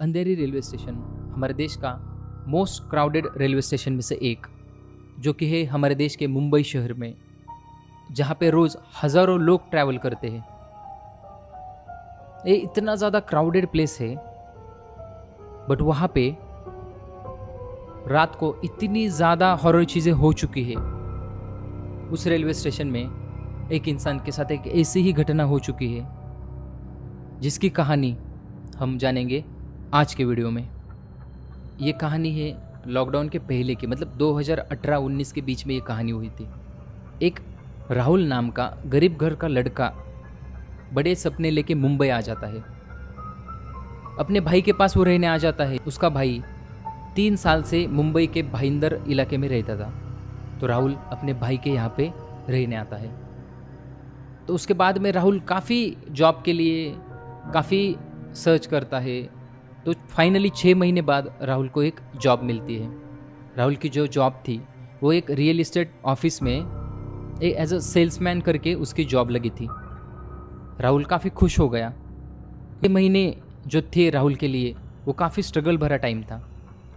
अंधेरी railway station हमारे देश का मोस्ट क्राउडेड रेलवे स्टेशन में से एक, जो कि है हमारे देश के मुंबई शहर में, जहाँ पे रोज़ हज़ारों लोग ट्रैवल करते हैं। ये इतना ज़्यादा क्राउडेड प्लेस है, बट वहाँ पे रात को इतनी ज़्यादा हॉरर चीज़ें हो चुकी है। उस रेलवे स्टेशन में एक इंसान के साथ एक ऐसी ही घटना हो चुकी है, जिसकी कहानी हम जानेंगे आज के वीडियो में। ये कहानी है लॉकडाउन के पहले की, मतलब 2018-19 के बीच में ये कहानी हुई थी। एक राहुल नाम का गरीब घर का लड़का बड़े सपने लेके मुंबई आ जाता है। अपने भाई के पास वो रहने आ जाता है। उसका भाई 3 साल से मुंबई के भाईंदर इलाके में रहता था, तो राहुल अपने भाई के यहाँ पे रहने आता है। तो उसके बाद में राहुल काफ़ी जॉब के लिए काफ़ी सर्च करता है। तो फाइनली 6 महीने बाद राहुल को एक जॉब मिलती है। राहुल की जो जॉब थी वो एक रियल एस्टेट ऑफिस में एज अ सेल्समैन करके उसकी जॉब लगी थी। राहुल काफ़ी खुश हो गया। 6 महीने जो थे राहुल के लिए वो काफ़ी स्ट्रगल भरा टाइम था।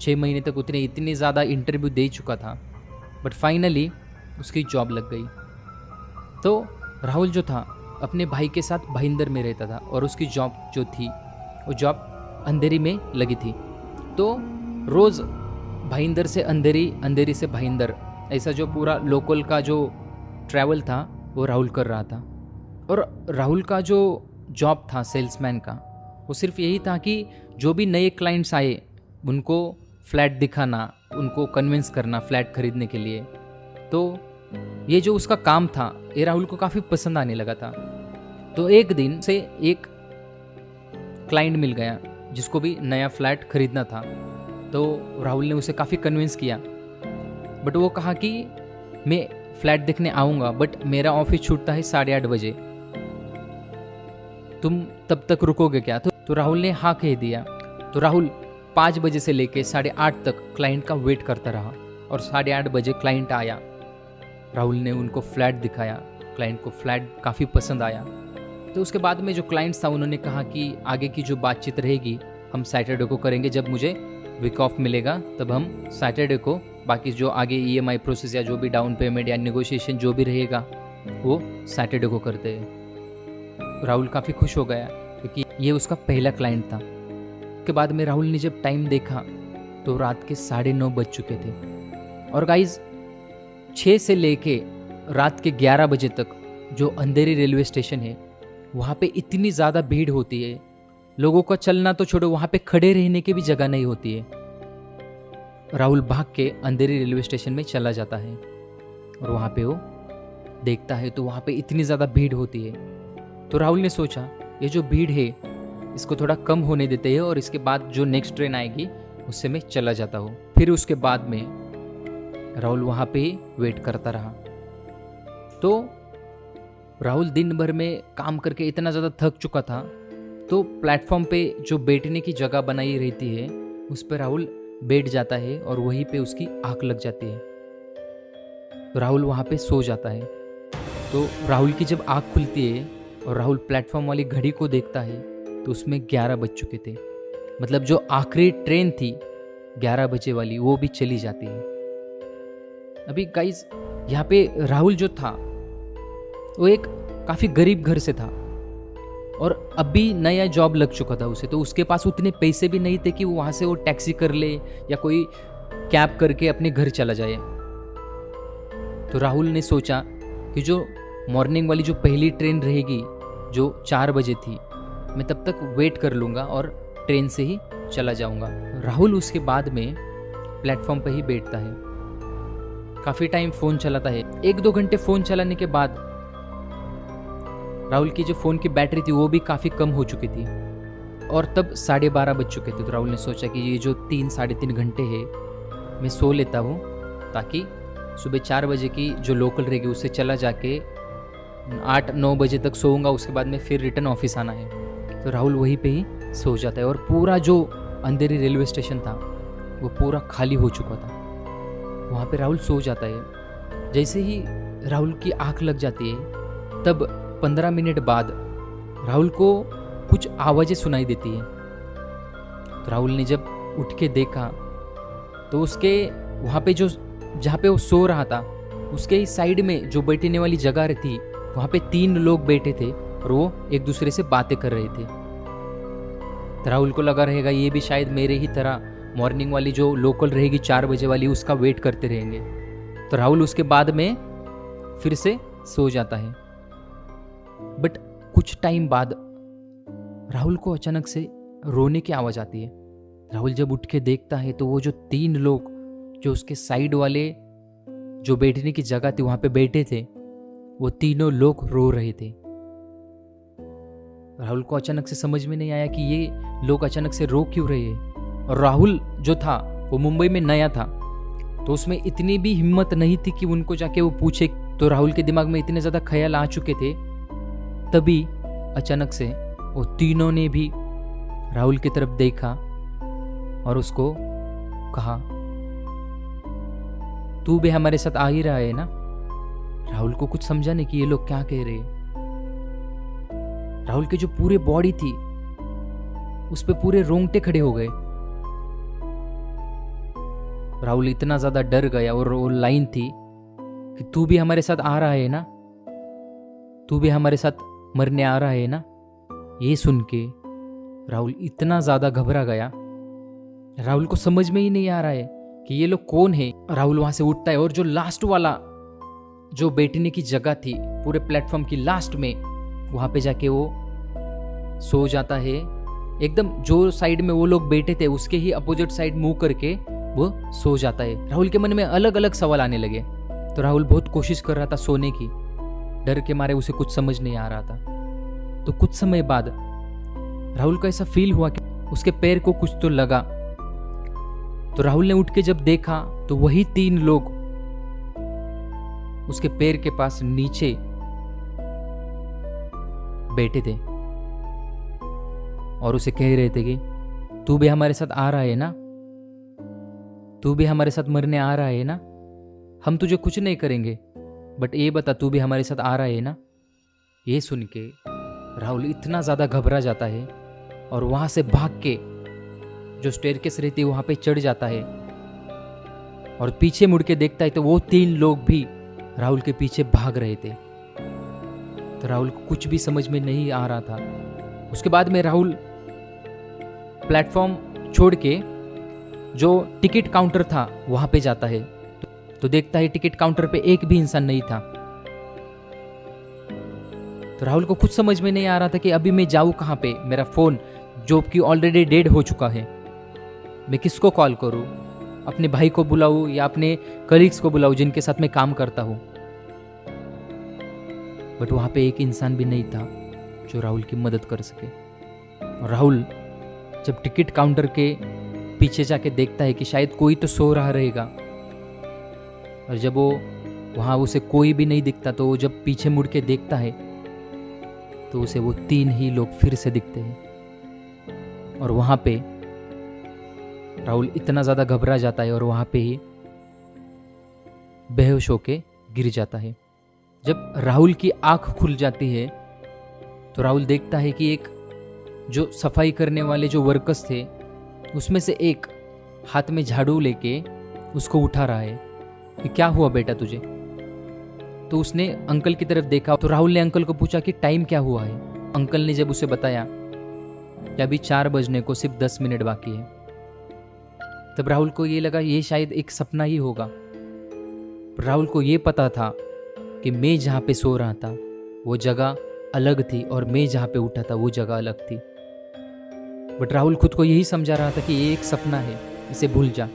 6 महीने तक इतनी ज़्यादा इंटरव्यू दे चुका था, बट फाइनली उसकी जॉब लग गई। तो राहुल जो था अपने भाई के साथ भाईंदर में रहता था, और उसकी जॉब जो थी वो जॉब अंधेरी में लगी थी। तो रोज़ भाईंदर से अंधेरी, अंधेरी से भाईंदर, ऐसा जो पूरा लोकल का जो ट्रैवल था वो राहुल कर रहा था। और राहुल का जो जॉब था सेल्समैन का, वो सिर्फ यही था कि जो भी नए क्लाइंट्स आए उनको फ्लैट दिखाना, उनको कन्विंस करना फ्लैट खरीदने के लिए। तो ये जो उसका काम था ये राहुल को काफ़ी पसंद आने लगा था। तो एक दिन से एक क्लाइंट मिल गया जिसको भी नया फ्लैट खरीदना था। तो राहुल ने उसे काफ़ी कन्विंस किया, बट वो कहा कि मैं फ्लैट देखने आऊँगा, बट मेरा ऑफिस छूटता है 8:30 बजे, तुम तब तक रुकोगे क्या? तो राहुल ने हाँ कह दिया। तो राहुल 5 बजे से लेके 8:30 तक क्लाइंट का वेट करता रहा, और 8:30 बजे क्लाइंट आया। राहुल ने उनको फ्लैट दिखाया। क्लाइंट को फ्लैट काफ़ी पसंद आया। तो उसके बाद में जो क्लाइंट्स था उन्होंने कहा कि आगे की जो बातचीत रहेगी हम सैटरडे को करेंगे, जब मुझे वीक ऑफ मिलेगा तब हम सैटरडे को बाकी जो आगे EMI प्रोसेस या जो भी डाउन पेमेंट या नेगोशिएशन जो भी रहेगा वो सैटरडे को करते हैं। राहुल काफ़ी खुश हो गया क्योंकि ये उसका पहला क्लाइंट था। उसके बाद में राहुल ने जब टाइम देखा तो रात के 9:30 बज चुके थे। और गाइज 6 से लेके रात के 11 बजे तक जो अंधेरी रेलवे स्टेशन है वहाँ पे इतनी ज़्यादा भीड़ होती है, लोगों का चलना तो छोड़ो, वहाँ पे खड़े रहने की भी जगह नहीं होती है। राहुल भाग के अंधेरी रेलवे स्टेशन में चला जाता है, और वहाँ पे वो देखता है तो वहाँ पे इतनी ज़्यादा भीड़ होती है। तो राहुल ने सोचा ये जो भीड़ है इसको थोड़ा कम होने देते हैं, और इसके बाद जो नेक्स्ट ट्रेन आएगी उससे मैं चला जाता हूँ। फिर उसके बाद में राहुल वहाँ पे वेट करता रहा। तो राहुल दिन भर में काम करके इतना ज़्यादा थक चुका था, तो प्लेटफॉर्म पे जो बैठने की जगह बनाई रहती है उस पर राहुल बैठ जाता है, और वहीं पे उसकी आँख लग जाती है। तो राहुल वहाँ पे सो जाता है। तो राहुल की जब आँख खुलती है और राहुल प्लेटफॉर्म वाली घड़ी को देखता है तो उसमें 11 बज चुके थे। मतलब जो आखिरी ट्रेन थी 11 बजे वाली वो भी चली जाती है। अभी गाइज यहाँ पे राहुल जो था वो एक काफ़ी गरीब घर से था, और अभी नया जॉब लग चुका था उसे। तो उसके पास उतने पैसे भी नहीं थे कि वो वहाँ से वो टैक्सी कर ले या कोई कैब करके अपने घर चला जाए। तो राहुल ने सोचा कि जो मॉर्निंग वाली जो पहली ट्रेन रहेगी जो 4 बजे थी, मैं तब तक वेट कर लूँगा और ट्रेन से ही चला जाऊँगा। राहुल उसके बाद में प्लेटफॉर्म पर ही बैठता है, काफ़ी टाइम फ़ोन चलाता है। 1-2 घंटे फ़ोन चलाने के बाद राहुल की जो फ़ोन की बैटरी थी वो भी काफ़ी कम हो चुकी थी, और तब 12:30 बज चुके थे। तो राहुल ने सोचा कि ये जो 3-3.5 घंटे है मैं सो लेता हूँ, ताकि सुबह 4 बजे की जो लोकल रहेगी उससे चला जाके 8-9 बजे तक सोऊंगा, उसके बाद में फिर रिटर्न ऑफिस आना है। तो राहुल वहीं पे ही सो जाता है, और पूरा जो अंधेरी रेलवे स्टेशन था वो पूरा खाली हो चुका था। वहाँ पे राहुल सो जाता है। जैसे ही राहुल की आँख लग जाती है तब 15 मिनट बाद राहुल को कुछ आवाज़ें सुनाई देती हैं। तो राहुल ने जब उठ के देखा तो उसके वहाँ पे जो जहाँ पे वो सो रहा था उसके साइड में जो बैठने वाली जगह थी वहाँ पे 3 लोग बैठे थे और वो एक दूसरे से बातें कर रहे थे। तो राहुल को लगा रहेगा ये भी शायद मेरे ही तरह मॉर्निंग वाली जो लोकल रहेगी 4 बजे वाली उसका वेट करते रहेंगे। तो राहुल उसके बाद में फिर से सो जाता है। बट कुछ टाइम बाद राहुल को अचानक से रोने की आवाज़ आती है। राहुल जब उठ के देखता है तो वो जो 3 लोग जो उसके साइड वाले जो बैठने की जगह थी वहाँ पे बैठे थे वो तीनों लोग रो रहे थे। राहुल को अचानक से समझ में नहीं आया कि ये लोग अचानक से रो क्यों रहे हैं। और राहुल जो था वो मुंबई में नया था तो उसमें इतनी भी हिम्मत नहीं थी कि उनको जाके वो पूछे। तो राहुल के दिमाग में इतने ज़्यादा ख्याल आ चुके थे। तभी अचानक से वो तीनों ने भी राहुल की तरफ देखा और उसको कहा, तू भी हमारे साथ आ ही रहा है ना। राहुल को कुछ समझा नहीं कि ये लोग क्या कह रहे हैं। राहुल की जो पूरी बॉडी थी उस पे पूरे रोंगटे खड़े हो गए। राहुल इतना ज्यादा डर गया और वो लाइन थी कि तू भी हमारे साथ आ रहा है ना, तू भी हमारे साथ मरने आ रहा है ना। ये सुन के राहुल इतना ज्यादा घबरा गया। राहुल को समझ में ही नहीं आ रहा है कि ये लोग कौन है। राहुल वहां से उठता है और जो लास्ट वाला जो बैठने की जगह थी पूरे प्लेटफॉर्म की लास्ट में वहां पे जाके वो सो जाता है। एकदम जो साइड में वो लोग बैठे थे उसके ही अपोजिट साइड मुंह करके वो सो जाता है। राहुल के मन में अलग अलग सवाल आने लगे। तो राहुल बहुत कोशिश कर रहा था सोने की, डर के मारे उसे कुछ समझ नहीं आ रहा था। तो कुछ समय बाद राहुल को ऐसा फील हुआ कि उसके पैर को कुछ तो लगा। तो राहुल ने उठ के जब देखा तो वही 3 लोग उसके पैर के पास नीचे बैठे थे और उसे कह रहे थे कि तू भी हमारे साथ आ रहा है ना, तू भी हमारे साथ मरने आ रहा है ना, हम तुझे कुछ नहीं करेंगे, बट ये बता तू भी हमारे साथ आ रहा है ना। ये सुन के राहुल इतना ज़्यादा घबरा जाता है और वहाँ से भाग के जो स्टेयरकेस रहती है वहाँ पे चढ़ जाता है और पीछे मुड़ के देखता है तो वो 3 लोग भी राहुल के पीछे भाग रहे थे। तो राहुल को कुछ भी समझ में नहीं आ रहा था। उसके बाद में राहुल प्लेटफॉर्म छोड़ के जो टिकट काउंटर था वहाँ पे जाता है तो देखता है टिकट काउंटर पे एक भी इंसान नहीं था। तो राहुल को कुछ समझ में नहीं आ रहा था कि अभी मैं जाऊँ कहाँ पे। मेरा फ़ोन जो कि ऑलरेडी डेड हो चुका है, मैं किसको कॉल करूँ, अपने भाई को बुलाऊँ या अपने कलीग्स को बुलाऊँ जिनके साथ मैं काम करता हूँ। बट वहाँ पे एक इंसान भी नहीं था जो राहुल की मदद कर सके। और राहुल जब टिकट काउंटर के पीछे जाके देखता है कि शायद कोई तो सो रहा रहेगा, और जब वो वहाँ उसे कोई भी नहीं दिखता तो वो जब पीछे मुड़ के देखता है तो उसे वो 3 ही लोग फिर से दिखते हैं। और वहाँ पे राहुल इतना ज़्यादा घबरा जाता है और वहाँ पे ही बेहोश होके गिर जाता है। जब राहुल की आंख खुल जाती है तो राहुल देखता है कि एक जो सफाई करने वाले जो वर्कर्स थे उसमें से एक हाथ में झाड़ू लेके उसको उठा रहा है कि क्या हुआ बेटा तुझे। तो उसने अंकल की तरफ देखा तो राहुल ने अंकल को पूछा कि टाइम क्या हुआ है। अंकल ने जब उसे बताया कि अभी 4 बजने को सिर्फ 10 मिनट बाकी है, तब राहुल को ये लगा ये शायद एक सपना ही होगा। राहुल को ये पता था कि मैं जहाँ पे सो रहा था वो जगह अलग थी और मैं जहाँ पे उठा था वो जगह अलग थी। बट राहुल खुद को यही समझा रहा था कि ये एक सपना है, इसे भूल जा।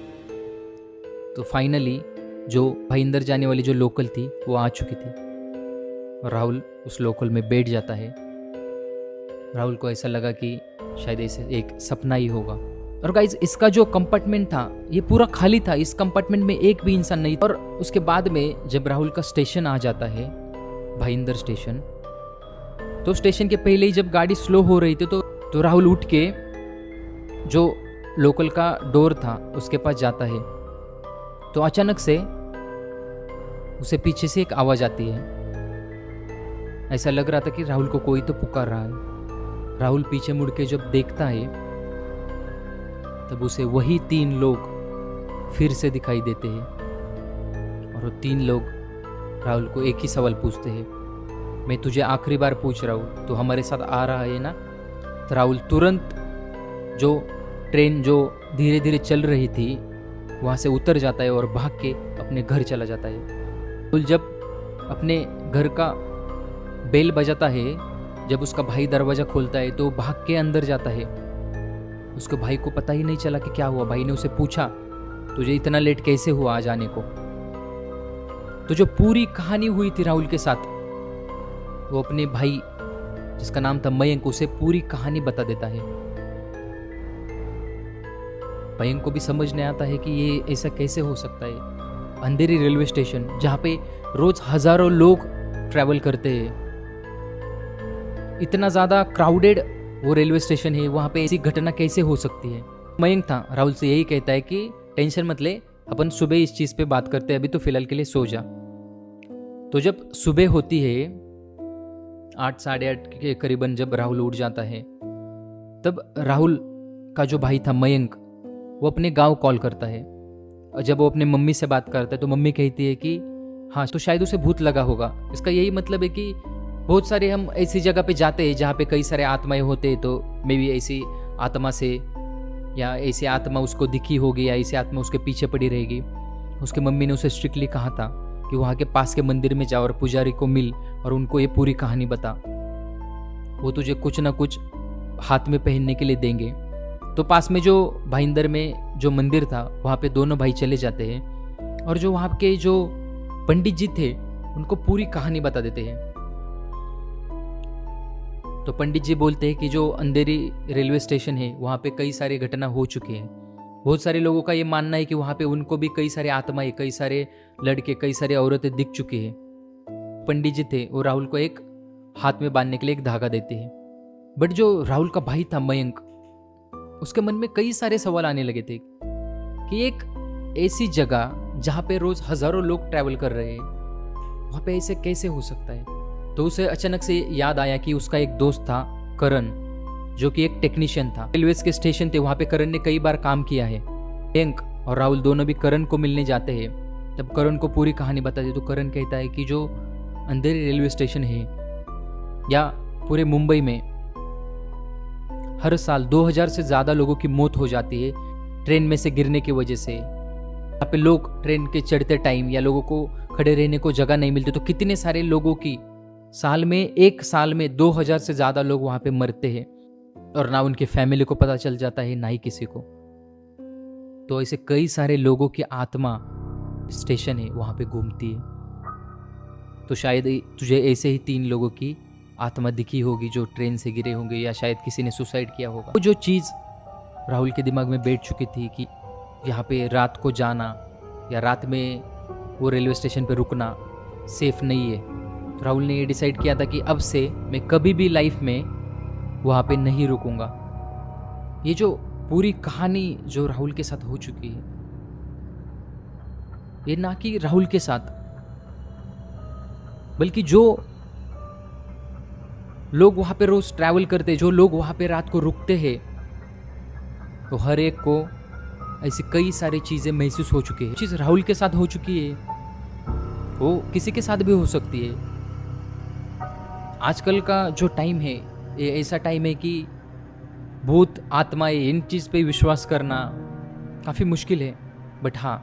तो फाइनली जो भाईंदर जाने वाली जो लोकल थी वो आ चुकी थी और राहुल उस लोकल में बैठ जाता है। राहुल को ऐसा लगा कि शायद ऐसे एक सपना ही होगा। और गाइज इसका जो कंपार्टमेंट था ये पूरा खाली था, इस कंपार्टमेंट में एक भी इंसान नहीं था। और उसके बाद में जब राहुल का स्टेशन आ जाता है भाईंदर स्टेशन, तो स्टेशन के पहले ही जब गाड़ी स्लो हो रही थी तो राहुल उठ के जो लोकल का डोर था उसके पास जाता है। तो अचानक से उसे पीछे से एक आवाज़ आती है। ऐसा लग रहा था कि राहुल को कोई तो पुकार रहा है। राहुल पीछे मुड़ के जब देखता है तब उसे वही 3 लोग फिर से दिखाई देते हैं और वो 3 लोग राहुल को एक ही सवाल पूछते हैं, मैं तुझे आखिरी बार पूछ रहा हूँ, तो हमारे साथ आ रहा है ना? तो राहुल तुरंत जो ट्रेन जो धीरे धीरे चल रही थी वहाँ से उतर जाता है और भाग के अपने घर चला जाता है। राहुल जब अपने घर का बेल बजाता है, जब उसका भाई दरवाज़ा खोलता है तो भाग के अंदर जाता है। उसके भाई को पता ही नहीं चला कि क्या हुआ। भाई ने उसे पूछा, तुझे इतना लेट कैसे हुआ आज आने को? तो जो पूरी कहानी हुई थी राहुल के साथ, वो अपने भाई जिसका नाम था मयंक, उसे पूरी कहानी बता देता है। मयंक को भी समझ नहीं आता है कि ये ऐसा कैसे हो सकता है। अंधेरी रेलवे स्टेशन जहाँ पे रोज हजारों लोग ट्रैवल करते हैं, इतना ज़्यादा क्राउडेड वो रेलवे स्टेशन है, वहाँ पे ऐसी घटना कैसे हो सकती है? मयंक था राहुल से यही कहता है कि टेंशन मत ले, अपन सुबह इस चीज़ पे बात करते हैं, अभी तो फिलहाल के लिए सो जा। तो जब सुबह होती है 8 साढ़े 8 के करीबन, जब राहुल उठ जाता है, तब राहुल का जो भाई था मयंक, वो अपने गांव कॉल करता है। और जब वो अपने मम्मी से बात करता है तो मम्मी कहती है कि हाँ, तो शायद उसे भूत लगा होगा। इसका यही मतलब है कि बहुत सारे हम ऐसी जगह पे जाते हैं जहाँ पे कई सारे आत्माएं होते हैं, तो मे भी ऐसी आत्मा से, या ऐसी आत्मा उसको दिखी होगी, या ऐसी आत्मा उसके पीछे पड़ी रहेगी। उसके मम्मी ने उसे स्ट्रिक्टली कहा था कि वहाँ के पास के मंदिर में जाओ और पुजारी को मिल और उनको ये पूरी कहानी बता, वो तुझे कुछ ना कुछ हाथ में पहनने के लिए देंगे। तो पास में जो भाईंदर में जो मंदिर था, वहाँ पे दोनों भाई चले जाते हैं और जो वहाँ के जो पंडित जी थे उनको पूरी कहानी बता देते हैं। तो पंडित जी बोलते हैं कि जो अंधेरी रेलवे स्टेशन है वहाँ पे कई सारी घटना हो चुकी हैं। बहुत सारे लोगों का ये मानना है कि वहाँ पे उनको भी कई सारे आत्माएं, कई सारे लड़के, कई सारी औरतें दिख चुकी हैं। पंडित जी थे वो राहुल को एक हाथ में बांधने के लिए एक धागा देते हैं। बट जो राहुल का भाई था मयंक, उसके मन में कई सारे सवाल आने लगे थे कि एक ऐसी जगह जहाँ पे रोज हजारों लोग ट्रैवल कर रहे हैं, वहाँ पे ऐसे कैसे हो सकता है? तो उसे अचानक से याद आया कि उसका एक दोस्त था करण, जो कि एक टेक्नीशियन था। रेलवे के स्टेशन थे, वहाँ पे करण ने कई बार काम किया है। मयंक और राहुल दोनों भी करण को मिलने जाते हैं। तब करण को पूरी कहानी बताती तो करण कहता है कि जो अंधेरी रेलवे स्टेशन है या पूरे मुंबई में हर साल 2000 से ज़्यादा लोगों की मौत हो जाती है ट्रेन में से गिरने की वजह से। यहाँ पे लोग ट्रेन के चढ़ते टाइम या लोगों को खड़े रहने को जगह नहीं मिलती, तो कितने सारे लोगों की एक साल में 2000 से ज़्यादा लोग वहाँ पे मरते हैं और ना उनकी फैमिली को पता चल जाता है, ना ही किसी को। तो ऐसे कई सारे लोगों की आत्मा स्टेशन है वहाँ पे घूमती है। तो शायद तुझे ऐसे ही 3 लोगों की आत्मा दिखी होगी जो ट्रेन से गिरे होंगे, या शायद किसी ने सुसाइड किया होगा। वो जो चीज़ राहुल के दिमाग में बैठ चुकी थी कि यहाँ पे रात को जाना या रात में वो रेलवे स्टेशन पे रुकना सेफ नहीं है, तो राहुल ने ये डिसाइड किया था कि अब से मैं कभी भी लाइफ में वहाँ पे नहीं रुकूंगा। ये जो पूरी कहानी जो राहुल के साथ हो चुकी है, ये ना कि राहुल के साथ, बल्कि जो लोग वहाँ पे रोज ट्रैवल करते, जो लोग वहाँ पे रात को रुकते हैं, तो हर एक को ऐसी कई सारी चीज़ें महसूस हो चुकी है। चीज़ राहुल के साथ हो चुकी है, वो किसी के साथ भी हो सकती है। आजकल का जो टाइम है, ये ऐसा टाइम है कि भूत, आत्माएं, इन चीज़ पे विश्वास करना काफ़ी मुश्किल है। बट हाँ,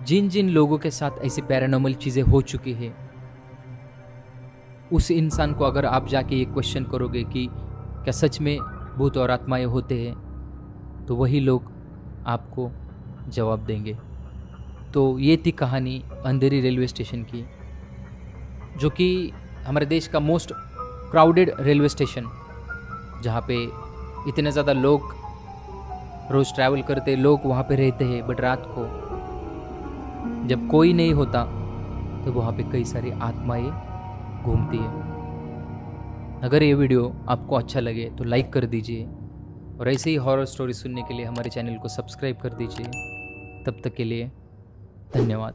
जिन जिन लोगों के साथ ऐसी पैरानॉर्मल चीज़ें हो चुकी है, उस इंसान को अगर आप जाके ये क्वेश्चन करोगे कि क्या सच में भूत और आत्माएं होते हैं, तो वही लोग आपको जवाब देंगे। तो ये थी कहानी अंधेरी रेलवे स्टेशन की, जो कि हमारे देश का मोस्ट क्राउडेड रेलवे स्टेशन, जहाँ पे इतने ज़्यादा लोग रोज़ ट्रैवल करते, लोग वहाँ पे रहते हैं। बट रात को जब कोई नहीं होता तो वहाँ पे कई सारी आत्माएं घूमती है। अगर ये वीडियो आपको अच्छा लगे तो लाइक कर दीजिए, और ऐसे ही हॉरर स्टोरी सुनने के लिए हमारे चैनल को सब्सक्राइब कर दीजिए। तब तक के लिए धन्यवाद।